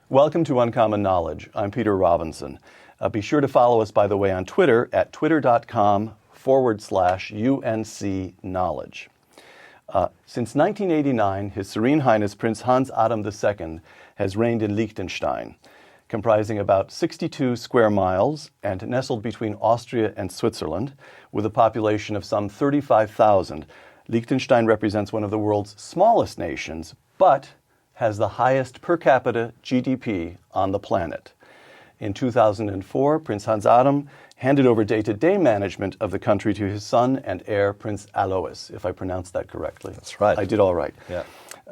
Welcome to Uncommon Knowledge. I'm Peter Robinson. Be sure to follow us, by the way, on Twitter at twitter.com/UNC Knowledge. Since 1989, His Serene Highness Prince Hans Adam II has reigned in Liechtenstein, comprising about 62 square miles and nestled between Austria and Switzerland, with a population of some 35,000. Liechtenstein represents one of the world's smallest nations, but has the highest per capita GDP on the planet. In 2004, Prince Hans Adam handed over day-to-day management of the country to his son and heir, Prince Alois, if I pronounced that correctly. That's right. I did all right. Yeah.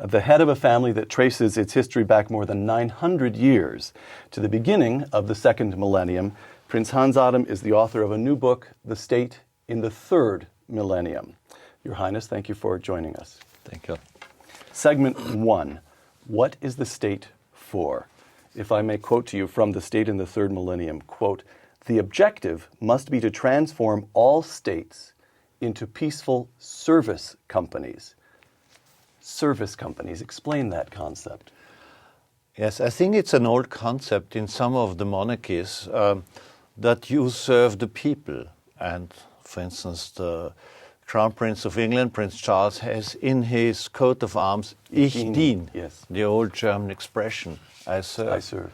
The head of a family that traces its history back more than 900 years to the beginning of the Second Millennium, Prince Hans Adam is the author of a new book, The State in the Third Millennium. Your Highness, thank you for joining us. Thank you. Segment 1, what is the state for? If I may quote to you from The State in the Third Millennium, quote, "The objective must be to transform all states into peaceful service companies." Service companies, explain that concept. Yes, I think it's an old concept in some of the monarchies that you serve the people. And for instance, the Crown Prince of England, Prince Charles, has in his coat of arms, Ich dien, yes. the old German expression, I serve. I serve.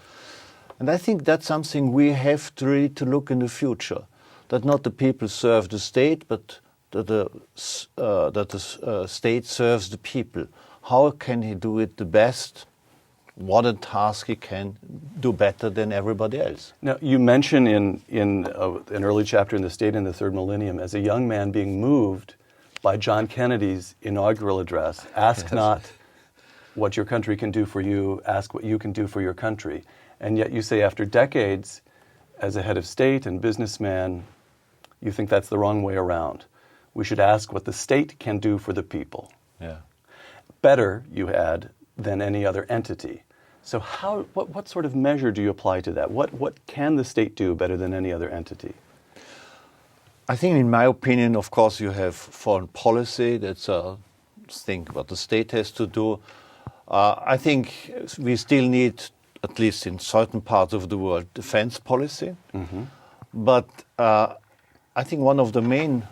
And I think that's something we have to really to look in the future, that not the people serve the state, but that the state serves the people. How can he do it the best? What a task he can do better than everybody else. Now, you mention in an early chapter in The State in the Third Millennium, as a young man being moved by John Kennedy's inaugural address, ask Yes. not what your country can do for you, ask what you can do for your country. And yet you say after decades as a head of state and businessman, you think that's the wrong way around. We should ask what the state can do for the people. Yeah. Better, you add, than any other entity. So what sort of measure do you apply to that? What can the state do better than any other entity? I think, in my opinion, of course, you have foreign policy. That's a thing what the state has to do. I think we still need, at least in certain parts of the world, defense policy. Mm-hmm. But I think one of the main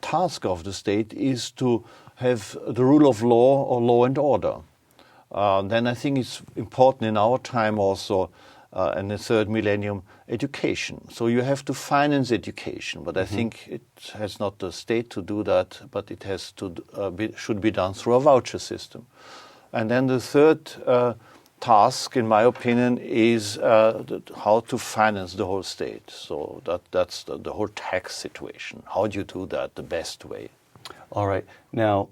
tasks of the state is to have the rule of law or law and order. Then I think it's important in our time also, in the third millennium, education. So you have to finance education, but I think it has not the state to do that, but it has to should be done through a voucher system. And then the third task, in my opinion, is how to finance the whole state. So that's the whole tax situation. How do you do that the best way? All right. Now,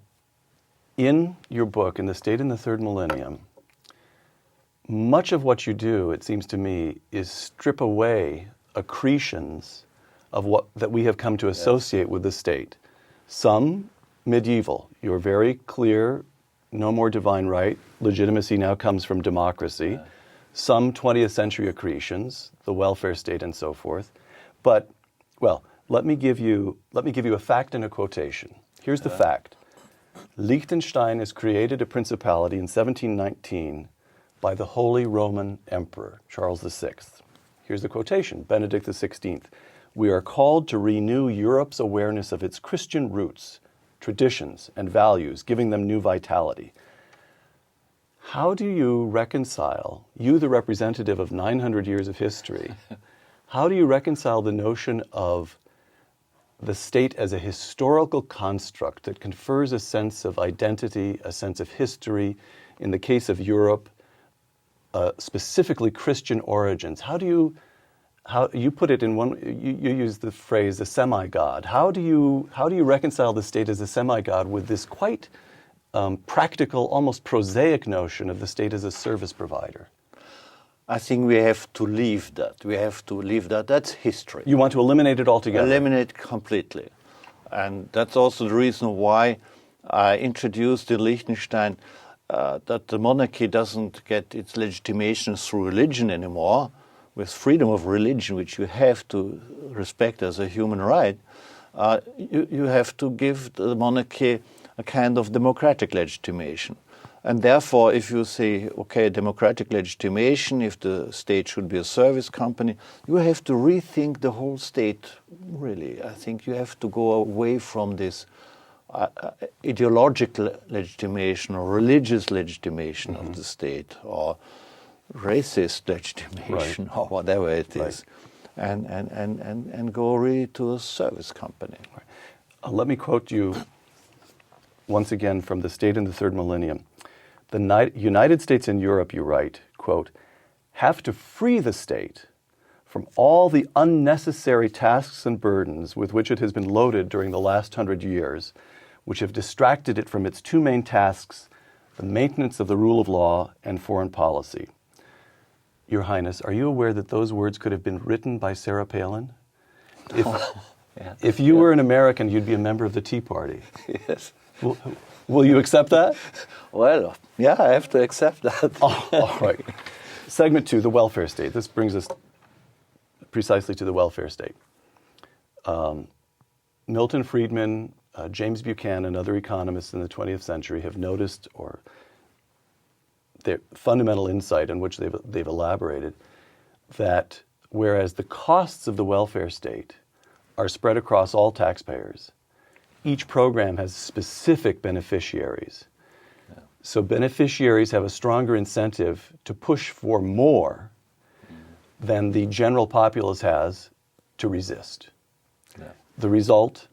in your book, In the State in the Third Millennium, much of what you do, it seems to me, is strip away accretions of what that we have come to associate with the state. Some medieval. You're very clear, no more divine right. Legitimacy now comes from democracy. Yeah. Some 20th century accretions, the welfare state and so forth. But, well, let me give you a fact and a quotation. Here's the fact. Liechtenstein is created a principality in 1719 by the Holy Roman Emperor, Charles VI. Here's the quotation, Benedict XVI. "We are called to renew Europe's awareness of its Christian roots, traditions, and values, giving them new vitality." How do you reconcile, you the representative of 900 years of history, how do you reconcile the notion of the state as a historical construct that confers a sense of identity, a sense of history, in the case of Europe, specifically Christian origins? How you put it in one, you use the phrase the SemiGod. How do you reconcile the state as a SemiGod with this quite practical, almost prosaic notion of the state as a service provider? I think we have to leave that. That's history. You want to eliminate it altogether? Eliminate completely. And that's also the reason why I introduced in Liechtenstein that the monarchy doesn't get its legitimation through religion anymore, with freedom of religion, which you have to respect as a human right. You have to give the monarchy a kind of democratic legitimation. And therefore, if you say, okay, democratic legitimation, if the state should be a service company, you have to rethink the whole state, really. I think you have to go away from this ideological legitimation or religious legitimation of the state, or racist legitimation, or whatever it is, and go really to a service company. Let me quote you once again from The State in the Third Millennium. The United States and Europe, you write, quote, have to free the state from all the unnecessary tasks and burdens with which it has been loaded during the last 100 years, which have distracted it from its two main tasks, the maintenance of the rule of law and foreign policy. Your Highness, are you aware that those words could have been written by Sarah Palin? If you were an American, you'd be a member of the Tea Party. Yes. Will you accept that? Well, yeah, I have to accept that. All right. Segment 2, the welfare state. This brings us precisely to the welfare state. Milton Friedman, James Buchanan, and other economists in the 20th century have noticed, or their fundamental insight in which they've elaborated, that whereas the costs of the welfare state are spread across all taxpayers, each program has specific beneficiaries. Yeah. So beneficiaries have a stronger incentive to push for more than the general populace has to resist. Yeah. The result,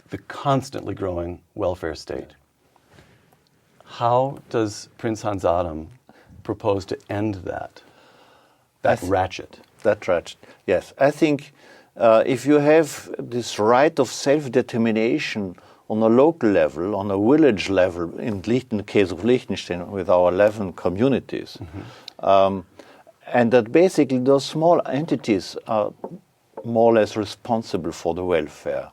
the constantly growing welfare state. How does Prince Hans Adam propose to end that ratchet? That ratchet, yes. I think if you have this right of self-determination on a local level, on a village level, in the case of Liechtenstein with our 11 communities, and that basically those small entities are more or less responsible for the welfare.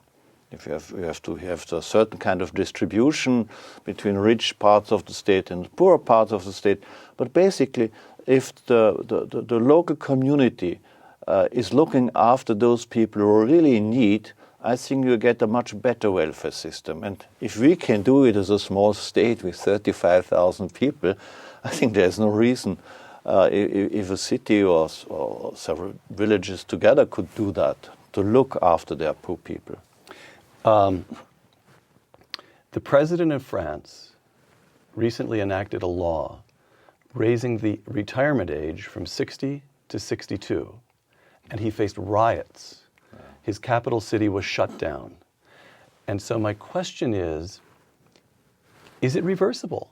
If you have to have a certain kind of distribution between rich parts of the state and poor parts of the state, but basically if the local community is looking after those people who are really in need, I think you get a much better welfare system. And if we can do it as a small state with 35,000 people, I think there's no reason if a city or several villages together could do that, to look after their poor people. The president of France recently enacted a law raising the retirement age from 60 to 62, and he faced riots. His capital city was shut down. And so my question is it reversible?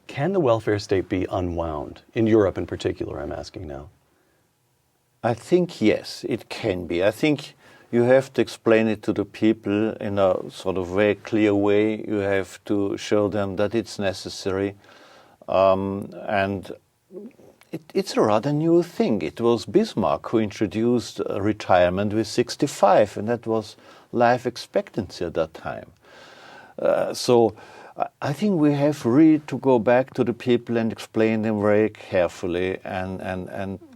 Can the welfare state be unwound? In Europe in particular, I'm asking now. I think yes, it can be. I think you have to explain it to the people in a sort of very clear way. You have to show them that it's necessary. And it's a rather new thing. It was Bismarck who introduced retirement with 65, and that was life expectancy at that time. So I think we have really to go back to the people and explain them very carefully, and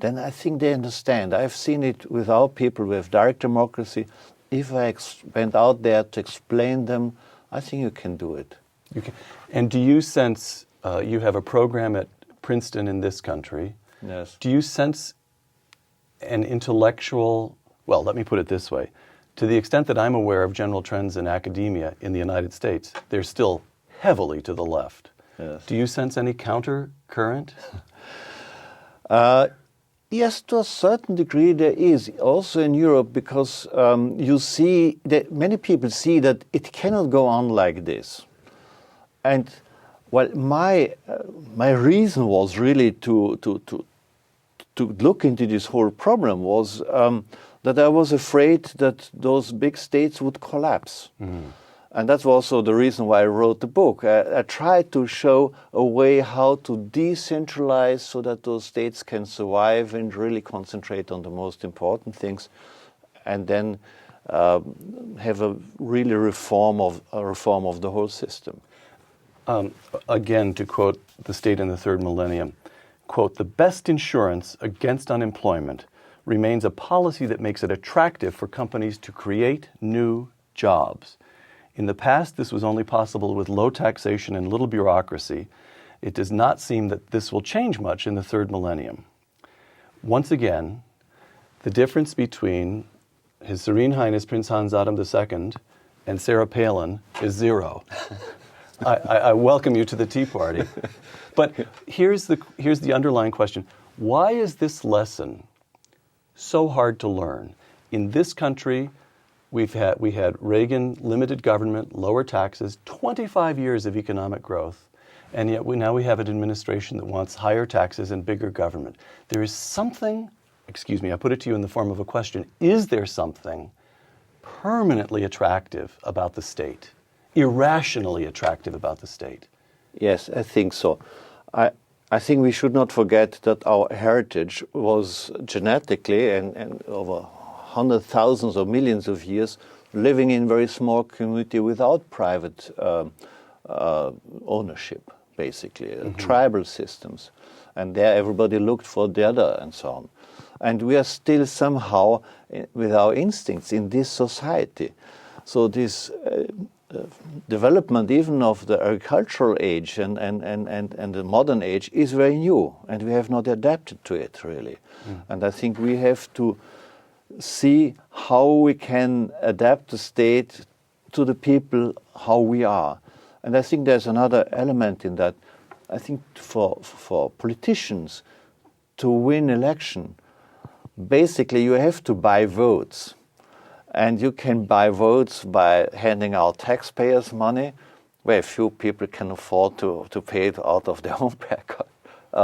then I think they understand. I've seen it with our people with direct democracy. If I went out there to explain them, I think you can do it. You can. And do you sense, you have a program at Princeton in this country. Yes. Do you sense an intellectual, well, let me put it this way. To the extent that I'm aware of general trends in academia in the United States, they're still heavily to the left. Yes. Do you sense any counter current? Yes, to a certain degree there is, also in Europe, because you see that many people see that it cannot go on like this. And well, my reason was really to look into this whole problem was that I was afraid that those big states would collapse. Mm-hmm. And that's also the reason why I wrote the book. I tried to show a way how to decentralize so that those states can survive and really concentrate on the most important things, and then have a really reform of the whole system. Again, to quote The State in the Third Millennium, quote, "The best insurance against unemployment remains a policy that makes it attractive for companies to create new jobs. In the past, this was only possible with low taxation and little bureaucracy. it does not seem that this will change much in the third millennium. Once again, the difference between His Serene Highness Prince Hans Adam II and Sarah Palin is zero. I welcome you to the Tea Party. But here's the underlying question. Why is this lesson so hard to learn? In this country, we had Reagan, limited government, lower taxes, 25 years of economic growth, and yet now we have an administration that wants higher taxes and bigger government. There is something, excuse me, I put it to you in the form of a question, is there something permanently attractive about the state, irrationally attractive about the state? Yes, I think so. I think we should not forget that our heritage was genetically and over hundreds, thousands or millions of years living in very small community without private ownership, basically, tribal systems. And there everybody looked for the other and so on. And we are still somehow, with our instincts, in this society. So this development even of the agricultural age and the modern age is very new, and we have not adapted to it, really. And I think we have to see how we can adapt the state to the people, how we are. And I think there's another element in that. I think for politicians to win election, basically you have to buy votes. And you can buy votes by handing out taxpayers' money, where few people can afford to pay it out of their own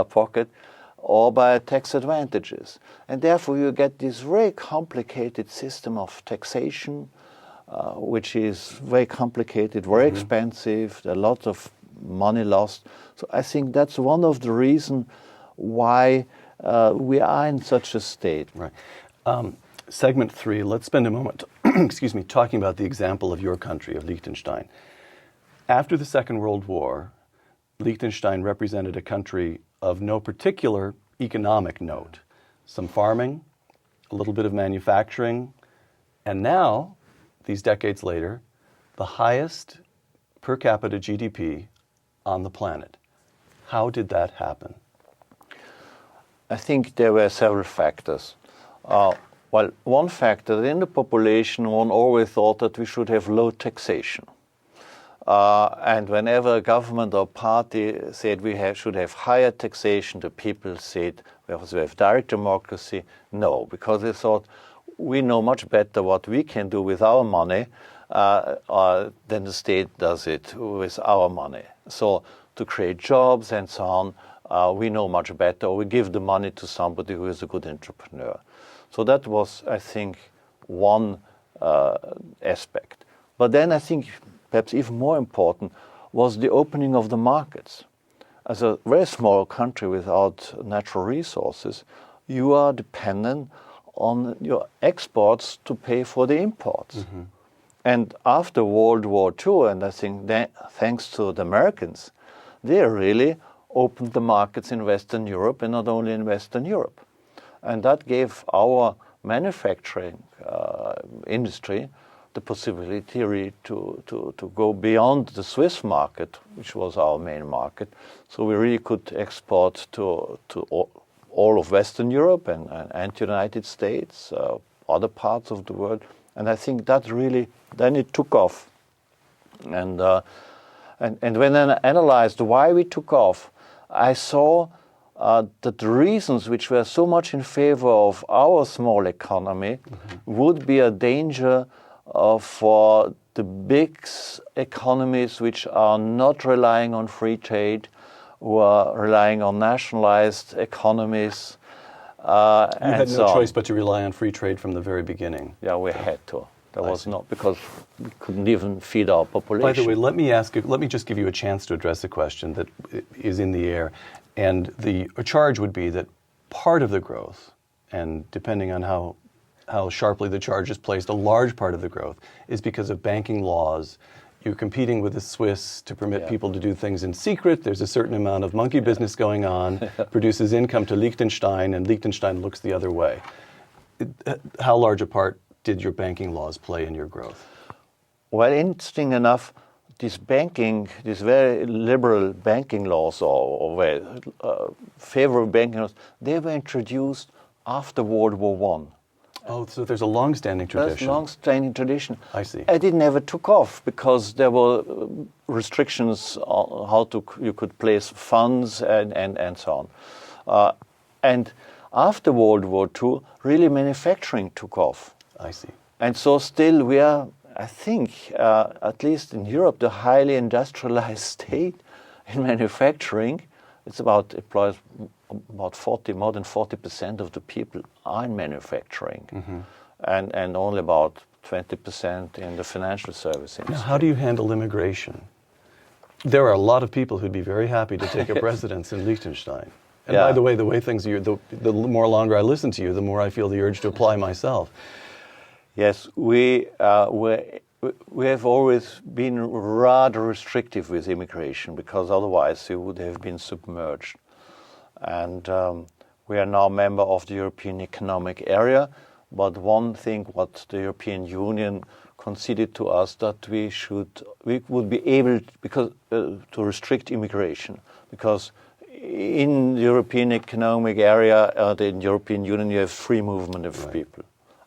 pocket, or by tax advantages. And therefore you get this very complicated system of taxation, which is very complicated, very expensive, a lot of money lost. So I think that's one of the reasons why we are in such a state. Right. Segment 3, let's spend a moment, excuse me, talking about the example of your country, of Liechtenstein. After the Second World War, Liechtenstein represented a country of no particular economic note. Some farming, a little bit of manufacturing, and now, these decades later, the highest per capita GDP on the planet. How did that happen? I think there were several factors. Well, one factor, in the population, one always thought that we should have low taxation. And whenever a government or party said we should have higher taxation, the people said, because we have direct democracy, no, because they thought we know much better what we can do with our money than the state does it with our money. So to create jobs and so on, we know much better, or we give the money to somebody who is a good entrepreneur. So that was, I think, one aspect. But then I think perhaps even more important was the opening of the markets. As a very small country without natural resources, you are dependent on your exports to pay for the imports. And after World War II, and I think thanks to the Americans, they really opened the markets in Western Europe, and not only in Western Europe. And that gave our manufacturing industry the possibility really to go beyond the Swiss market, which was our main market. So we really could export to all of Western Europe and the United States, other parts of the world. And I think that really, then it took off. And when I analyzed why we took off, I saw that the reasons which were so much in favor of our small economy would be a danger for the big economies which are not relying on free trade, who are relying on nationalized economies. You had no choice but to rely on free trade from the very beginning. Yeah, we had to. There was not, because we couldn't even feed our population. By the way, let me just give you a chance to address a question that is in the air. And the charge would be that part of the growth, and depending on how sharply the charge is placed, a large part of the growth is because of banking laws. You're competing with the Swiss to permit people to do things in secret. There's a certain amount of monkey business going on, produces income to Liechtenstein, and Liechtenstein looks the other way. How large a part did your banking laws play in your growth? Well, interesting enough, these very liberal banking laws or very favorable banking laws, they were introduced after World War One. Oh, so there's a long-standing tradition. There's a long-standing tradition. I see. And it never took off because there were restrictions on how you could place funds and so on. And after World War II, really manufacturing took off. I see. And so still we are, I think, at least in Europe, the highly industrialized state in manufacturing. It's employs about more than 40% of the people are in manufacturing, and only about 20% in the financial service industry. Now, how do you handle immigration? There are a lot of people who'd be very happy to take up residence in Liechtenstein. And by the way things are, the more longer I listen to you, the more I feel the urge to apply myself. Yes, we have always been rather restrictive with immigration because otherwise we would have been submerged. And we are now a member of the European Economic Area, but one thing what the European Union conceded to us that we would be able to restrict immigration because in the European Economic Area, the European Union, you have free movement of people.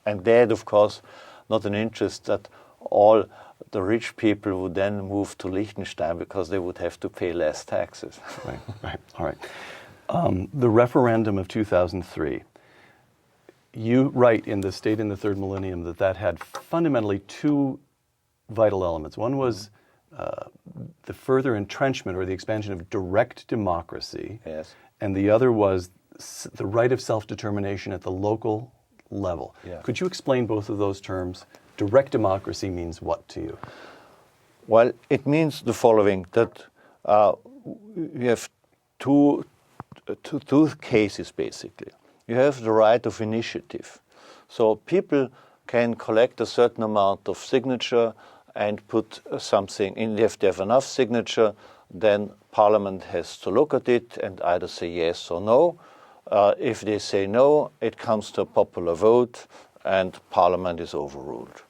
And that, of course, not an interest that all the rich people would then move to Liechtenstein because they would have to pay less taxes. Right. All right. The referendum of 2003, you write in The State in the Third Millennium that had fundamentally two vital elements. One was the further entrenchment or the expansion of direct democracy. Yes. And the other was the right of self-determination at the local level. Yeah. Could you explain both of those terms? Direct democracy means what to you? Well, it means the following, that you have two cases, basically. You have the right of initiative. So people can collect a certain amount of signature and put something in. If they have enough signature, then Parliament has to look at it and either say yes or no. If they say no, it comes to a popular vote and Parliament is overruled.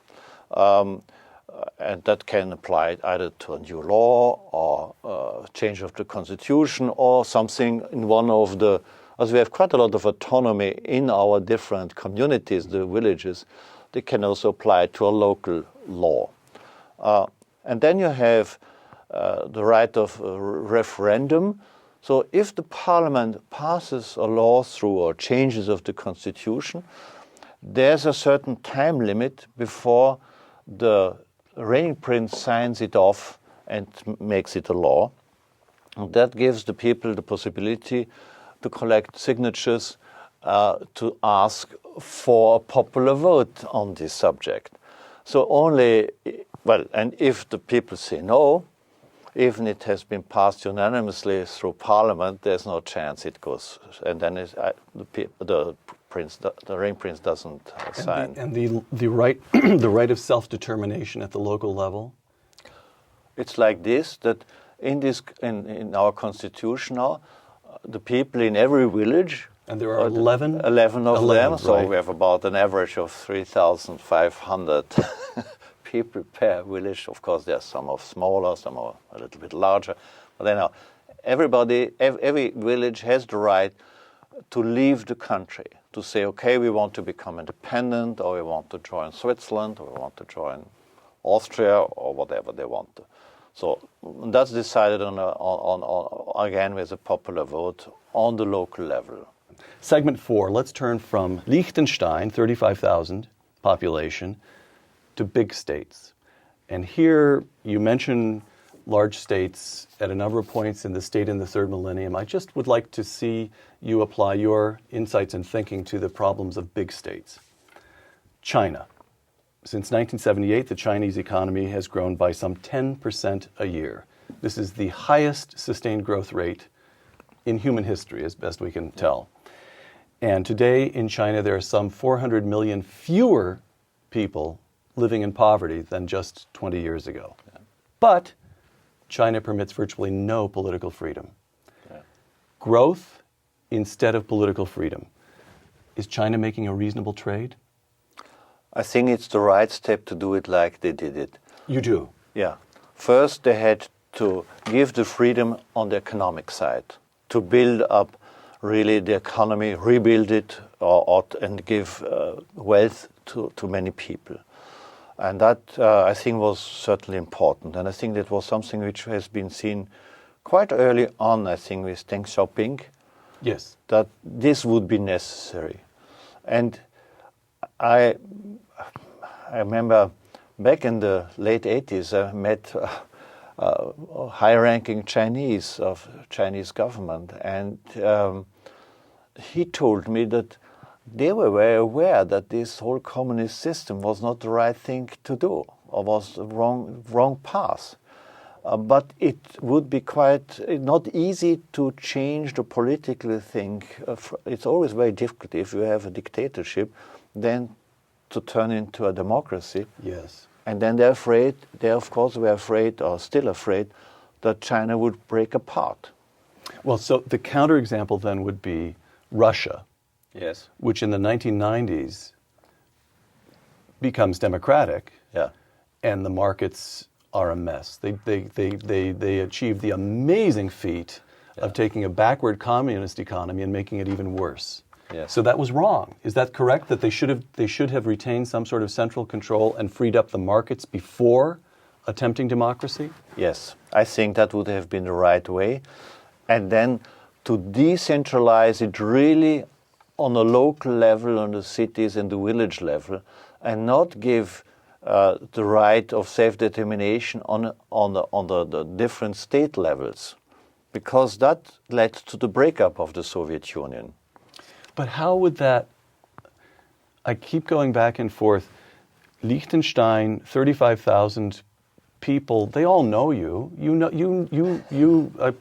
And that can apply either to a new law or change of the constitution or something in one of the, as we have quite a lot of autonomy in our different communities, the villages, they can also apply to a local law. And then you have the right of referendum. So if the Parliament passes a law through or changes of the constitution, there's a certain time limit before the reigning prince signs it off and makes it a law. And that gives the people the possibility to collect signatures to ask for a popular vote on this subject. So only, and if the people say no, even it has been passed unanimously through Parliament, there's no chance it goes, and then the reigning prince doesn't sign. And the right the right of self-determination at the local level. It's like this, that in our constitution now, the people in every village. And there are 11 of them, so right. we have about an average of 3,500 people per village. Of course, there are some of smaller, some are a little bit larger. But anyhow, every village has the right to leave the country, to say, okay, we want to become independent, or we want to join Switzerland, or we want to join Austria, or whatever they want to. So that's decided on again with a popular vote on the local level. Segment 4, let's turn from Liechtenstein, 35,000 population, to big states. And here you mention large states at a number of points in The State in the Third Millennium. I just would like to see you apply your insights and thinking to the problems of big states. China. Since 1978, the Chinese economy has grown by some 10% a year. This is the highest sustained growth rate in human history, as best we can tell. And today in China, there are some 400 million fewer people living in poverty than just 20 years ago. Yeah. But China permits virtually no political freedom. Yeah. Growth instead of political freedom. Is China making a reasonable trade? I think it's the right step to do it like they did it. You do? Yeah. First, they had to give the freedom on the economic side, to build up really the economy, rebuild it, and give wealth to many people. And that, I think, was certainly important. And I think that was something which has been seen quite early on, I think, with Deng Xiaoping. Yes. That this would be necessary. And I remember back in the late 80s, I met high-ranking Chinese of Chinese government, and he told me that they were very aware that this whole communist system was not the right thing to do, or was the wrong path. But it would be quite not easy to change the political thing. It's always very difficult if you have a dictatorship, then to turn into a democracy. Yes. And then they're afraid, of course, were afraid, or still afraid, that China would break apart. Well, so the counterexample then would be Russia. Yes. Which in the 1990s becomes democratic. Yeah. And the markets are a mess. They achieved the amazing feat of taking a backward communist economy and making it even worse. Yes. So that was wrong. Is that correct? That they should have retained some sort of central control and freed up the markets before attempting democracy? Yes, I think that would have been the right way. And then to decentralize it really on a local level, on the cities and the village level, and not give the right of self-determination on the different state levels, because that led to the breakup of the Soviet Union. But how would that? I keep going back and forth. Liechtenstein, 35,000 people. They all know you. You know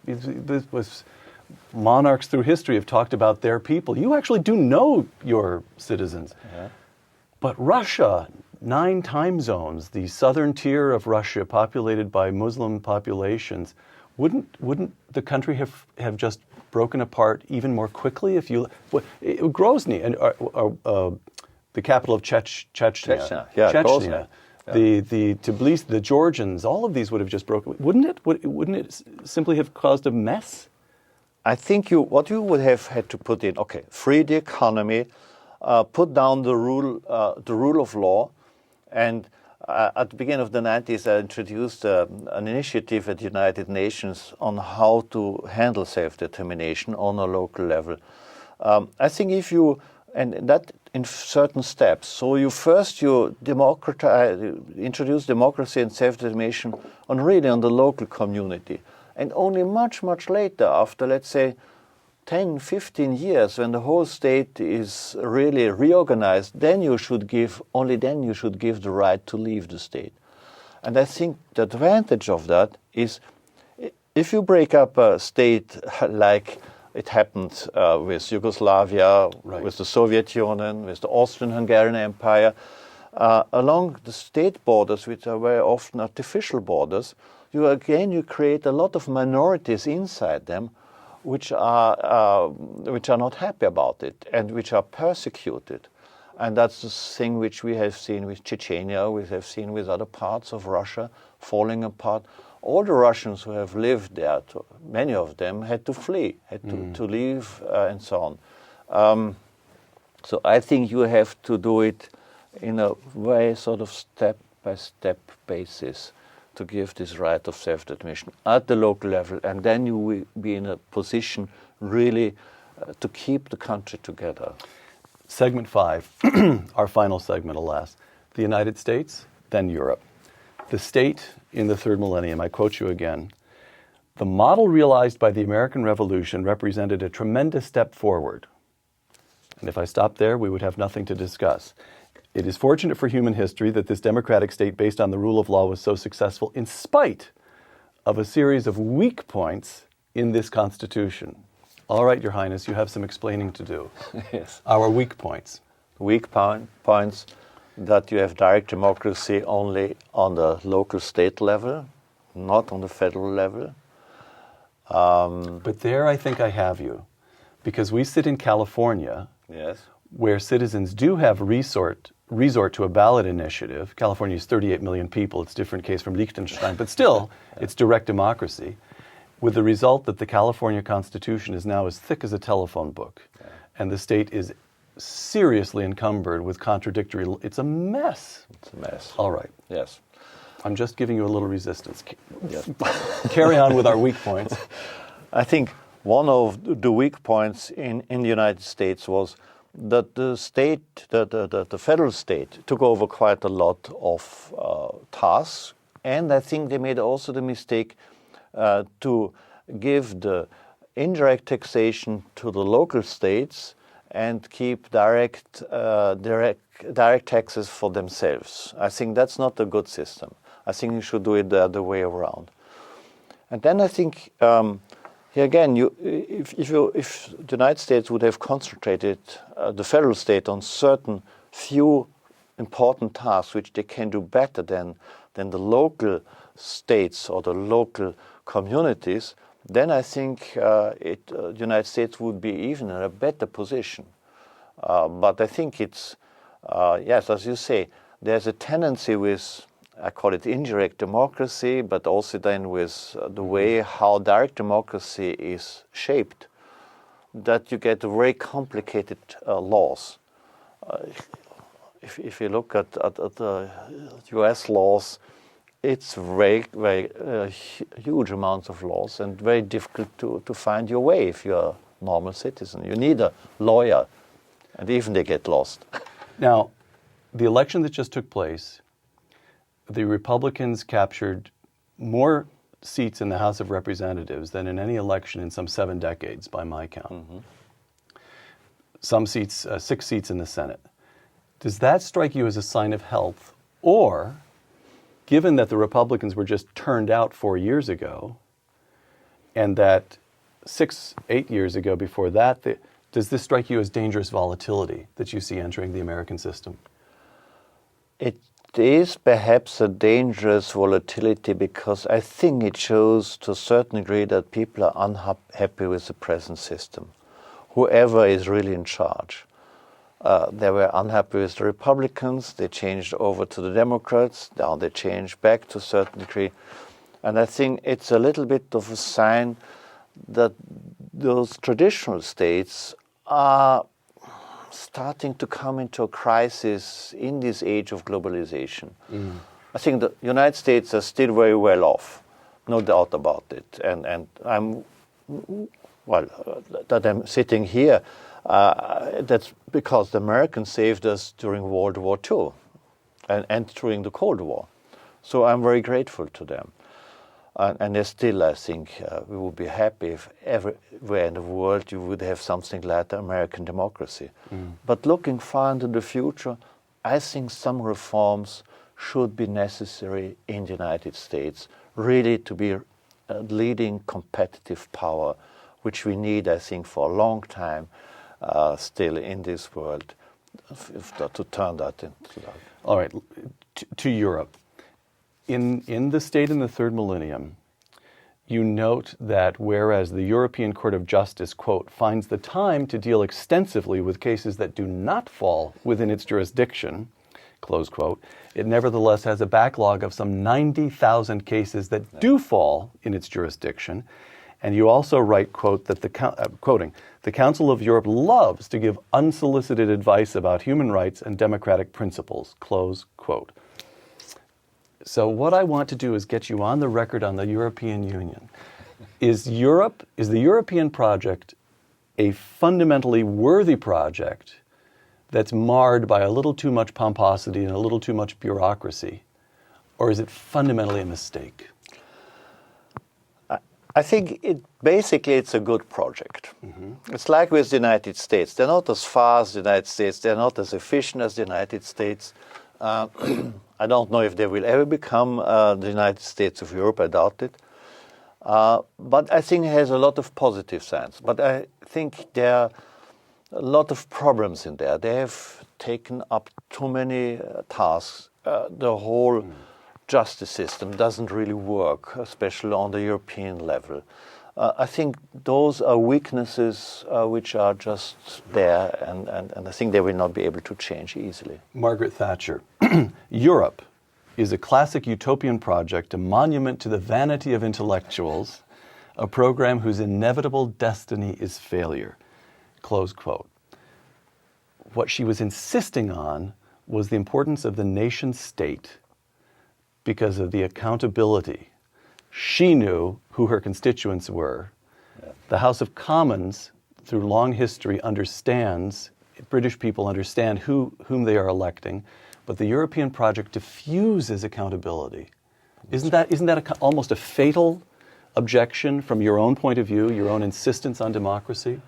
this was monarchs through history have talked about their people. You actually do know your citizens. Yeah. But Russia, 9 time zones, the southern tier of Russia populated by Muslim populations, wouldn't the country have just broken apart even more quickly if you Grozny and the capital of Chechnya. Yeah, Chechnya. Yeah. The Tbilisi, the Georgians, all of these would have just broken. Wouldn't it simply have caused a mess? I think what you would have had to put in, okay, free the economy, put down the rule of law, and at the beginning of the 90s, I introduced an initiative at the United Nations on how to handle self-determination on a local level. I think and that in certain steps. So you introduce democracy and self-determination on the local community. And only much, much later, after, let's say, 10, 15 years, when the whole state is really reorganized, then you should give the right to leave the state. And I think the advantage of that is if you break up a state like it happened with Yugoslavia, right, with the Soviet Union, with the Austrian-Hungarian Empire, along the state borders, which are very often artificial borders, you create a lot of minorities inside them, which are not happy about it and which are persecuted. And that's the thing which we have seen with Chechnya, we have seen with other parts of Russia falling apart. All the Russians who have lived there, many of them had to flee, had to leave, and so on. So I think you have to do it in a very sort of step-by-step basis to give this right of self-determination at the local level, and then you will be in a position really to keep the country together. Segment 5, our final segment, alas. The United States, then Europe. The state in the third millennium, I quote you again, the model realized by the American Revolution represented a tremendous step forward. And if I stopped there, we would have nothing to discuss. It is fortunate for human history that this democratic state based on the rule of law was so successful in spite of a series of weak points in this Constitution. All right, Your Highness, you have some explaining to do. Yes. Our weak points. Weak points that you have direct democracy only on the local state level, not on the federal level. But there I think I have you. Because we sit in California, Yes. where citizens do have resort to a ballot initiative. California is 38 million people. It's a different case from Liechtenstein, but still, it's direct democracy, with the result that the California Constitution is now as thick as a telephone book, and the state is seriously encumbered with contradictory. It's a mess. It's a mess. All right. Yes. I'm just giving you a little resistance. Yes. Carry on with our weak points. I think one of the weak points in the United States was that the state, the federal state, took over quite a lot of tasks, and I think they made also the mistake to give the indirect taxation to the local states and keep direct taxes for themselves. I think that's not a good system. I think you should do it the other way around. And then I think here again, if the United States would have concentrated the federal state on certain few important tasks which they can do better than the local states or the local communities, then I think the United States would be even in a better position. But I think it's, yes, as you say, there's a tendency with, I call it indirect democracy, but also then with the way how direct democracy is shaped, that you get very complicated laws. If you look at the US laws, it's very huge amounts of laws and very difficult to find your way if you're a normal citizen. You need a lawyer, and even they get lost. Now, the election that just took place, the Republicans captured more seats in the House of Representatives than in any election in some 7 decades, by my count. Mm-hmm. Some seats, 6 seats in the Senate. Does that strike you as a sign of health? Or, given that the Republicans were just turned out 4 years ago, and that 6-8 years ago before that, does this strike you as dangerous volatility that you see entering the American system? It is perhaps a dangerous volatility because I think it shows to a certain degree that people are unhappy with the present system, whoever is really in charge. They were unhappy with the Republicans, they changed over to the Democrats, now they changed back to a certain degree. And I think it's a little bit of a sign that those traditional states are starting to come into a crisis in this age of globalization. Mm. I think the United States are still very well off, no doubt about it. And I'm, that I'm sitting here, that's because the Americans saved us during World War II and during the Cold War. So I'm very grateful to them. And still, I think we would be happy if everywhere in the world you would have something like American democracy. Mm. But looking far into the future, I think some reforms should be necessary in the United States, really to be a leading competitive power, which we need, I think, for a long time still in this world, to turn that into that. All right, to Europe. In the state in the Third Millennium, you note that whereas the European Court of Justice, quote, finds the time to deal extensively with cases that do not fall within its jurisdiction, close quote, it nevertheless has a backlog of some 90,000 cases that do fall in its jurisdiction. And you also write, quote, that quoting, the Council of Europe loves to give unsolicited advice about human rights and democratic principles, close quote. So what I want to do is get you on the record on the European Union. Is the European project a fundamentally worthy project that's marred by a little too much pomposity and a little too much bureaucracy? Or is it fundamentally a mistake? I think basically it's a good project. Mm-hmm. It's like with the United States. They're not as far as the United States. They're not as efficient as the United States. I don't know if they will ever become the United States of Europe. I doubt it. But I think it has a lot of positive signs. But I think there are a lot of problems in there. They have taken up too many tasks. The whole justice system doesn't really work, especially on the European level. I think those are weaknesses which are just there, and I think they will not be able to change easily. Margaret Thatcher. Europe is a classic utopian project, a monument to the vanity of intellectuals, a program whose inevitable destiny is failure. Close quote. What she was insisting on was the importance of the nation state because of the accountability. She knew who her constituents were. Yeah. The House of Commons, through long history, understands, British people understand whom they are electing, but the European project diffuses accountability. Isn't that almost a fatal objection from your own point of view, your own insistence on democracy?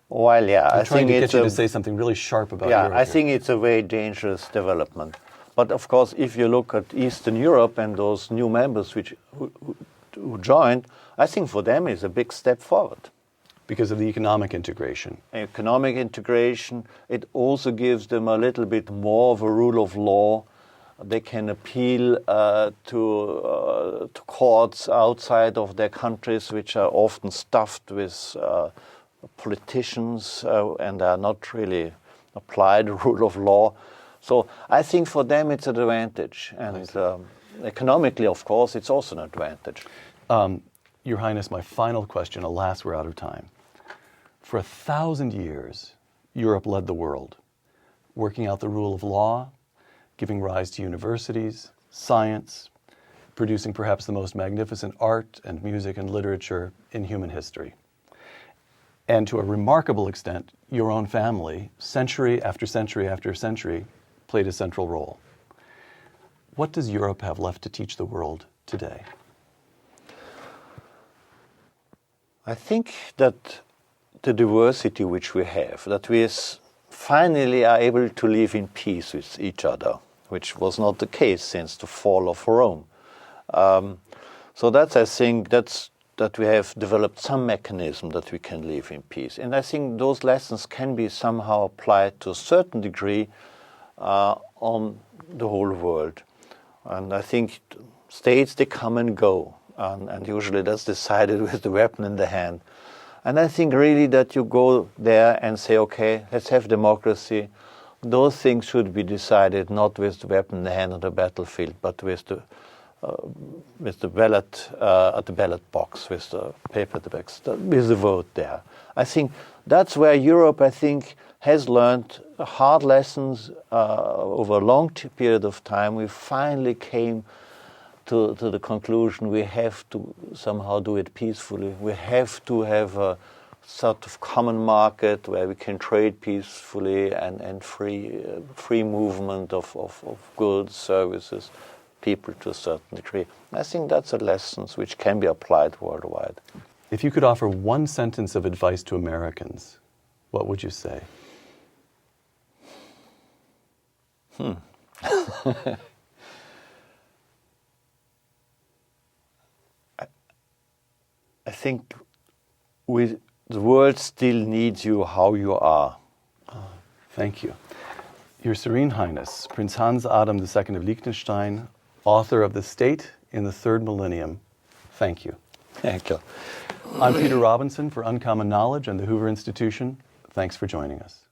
Well, yeah, I'm trying to get you to say something really sharp about Europe. Yeah, I think it's a very dangerous development. But of course, if you look at Eastern Europe and those new members who joined, I think for them it's a big step forward. Because of the economic integration. Economic integration, it also gives them a little bit more of a rule of law. They can appeal to courts outside of their countries, which are often stuffed with politicians and are not really applied rule of law. So I think for them it's an advantage. And economically, of course, it's also an advantage. Your Highness, my final question, alas, we're out of time. For 1,000 years, Europe led the world, working out the rule of law, giving rise to universities, science, producing perhaps the most magnificent art and music and literature in human history. And to a remarkable extent, your own family, century after century after century, played a central role. What does Europe have left to teach the world today? I think that the diversity which we have, that we finally are able to live in peace with each other, which was not the case since the fall of Rome. So that's, I think, that we have developed some mechanism that we can live in peace. And I think those lessons can be somehow applied to a certain degree on the whole world. And I think states, they come and go, and usually that's decided with the weapon in the hand. And I think really that you go there and say, okay, let's have democracy. Those things should be decided not with the weapon in the hand on the battlefield, but with the ballot at the ballot box, with the paper at the box, with the vote there. I think that's where Europe, I think, has learned hard lessons over a long period of time. We finally came to the conclusion we have to somehow do it peacefully. We have to have a sort of common market where we can trade peacefully and free movement of goods, services, people to a certain degree. I think that's a lesson which can be applied worldwide. If you could offer one sentence of advice to Americans, what would you say? I think the world still needs you how you are. Thank you. Your Serene Highness, Prince Hans Adam II of Liechtenstein, author of The State in the Third Millennium, thank you. Thank you. I'm Peter Robinson for Uncommon Knowledge and the Hoover Institution. Thanks for joining us.